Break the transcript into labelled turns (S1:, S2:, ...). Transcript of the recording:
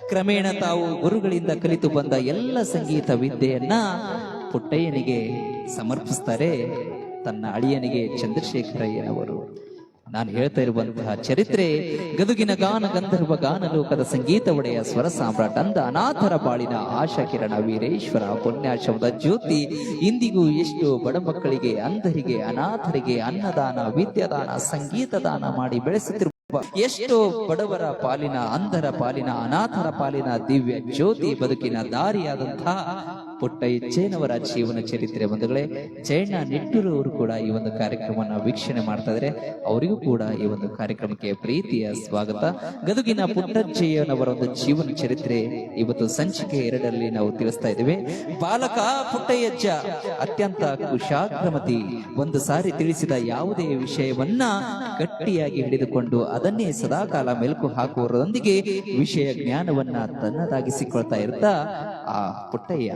S1: ಕ್ರಮೇಣ ತಾವು ಗುರುಗಳಿಂದ ಕಲಿತು ಬಂದ ಎಲ್ಲ ಸಂಗೀತ ವಿದ್ಯೆಯನ್ನ ಪುಟ್ಟಯ್ಯನಿಗೆ ಸಮರ್ಪಿಸ್ತಾರೆ ತನ್ನ ಅಳಿಯನಿಗೆ ಚಂದ್ರಶೇಖರಯ್ಯನವರು. ನಾನು ಹೇಳ್ತಾ ಇರುವಂತಹ ಚರಿತ್ರೆ ಗದುಗಿನ ಗಾನ ಗಂಧರ್ವ ಗಾನ ಲೋಕದ ಸಂಗೀತ ಒಡೆಯ ಸ್ವರ ಸಾಮ್ರಾಟ್ ಅಂದ ಅನಾಥರ ಬಾಳಿನ ಆಶಾ ಕಿರಣ ವೀರೇಶ್ವರ ಪುಣ್ಯಾಶವದ ಜ್ಯೋತಿ ಇಂದಿಗೂ ಎಷ್ಟು ಬಡ ಮಕ್ಕಳಿಗೆ, ಅಂಧರಿಗೆ, ಅನಾಥರಿಗೆ ಅನ್ನದಾನ, ವಿದ್ಯಾದಾನ, ಸಂಗೀತ ದಾನ ಮಾಡಿ ಬೆಳೆಸುತ್ತಿರುವ ಎಷ್ಟೋ ಬಡವರ ಪಾಲಿನ, ಅಂಧರ ಪಾಲಿನ, ಅನಾಥರ ಪಾಲಿನ ದಿವ್ಯ ಜ್ಯೋತಿ ಬದುಕಿನ ದಾರಿಯಾದಂತಹ ಪುಟ್ಟಯ್ಯನವರ ಜೀವನ ಚರಿತ್ರೆ ಬಂಧುಗಳೇ. ಜಯಣ್ಣ ನಿಟ್ಟೂರು ಅವರು ಕೂಡ ಈ ಒಂದು ಕಾರ್ಯಕ್ರಮವನ್ನು ವೀಕ್ಷಣೆ ಮಾಡ್ತಾ ಇದ್ದಾರೆ. ಅವರಿಗೂ ಕೂಡ ಈ ಒಂದು ಕಾರ್ಯಕ್ರಮಕ್ಕೆ ಪ್ರೀತಿಯ ಸ್ವಾಗತ. ಗದುಗಿನ ಪುಟ್ಟಜ್ಜಯ್ಯನವರ ಒಂದು ಜೀವನ ಚರಿತ್ರೆ ಇವತ್ತು ಸಂಚಿಕೆ 2ರಲ್ಲಿ ನಾವು ತಿಳಿಸ್ತಾ ಇದ್ದೇವೆ. ಬಾಲಕ ಪುಟ್ಟಯ್ಯಜ್ಜ ಅತ್ಯಂತ ಕುಶಾಗ್ರಮತಿ. ಒಂದು ಸಾರಿ ತಿಳಿಸಿದ ಯಾವುದೇ ವಿಷಯವನ್ನ ಗಟ್ಟಿಯಾಗಿ ಹಿಡಿದುಕೊಂಡು ಅದನ್ನೇ ಸದಾಕಾಲ ಮೆಲುಕು ಹಾಕುವುದರೊಂದಿಗೆ ವಿಷಯ ಜ್ಞಾನವನ್ನ ತನ್ನದಾಗಿಸಿಕೊಳ್ತಾ ಇರ್ತಾ ಆ ಪುಟ್ಟಯ್ಯ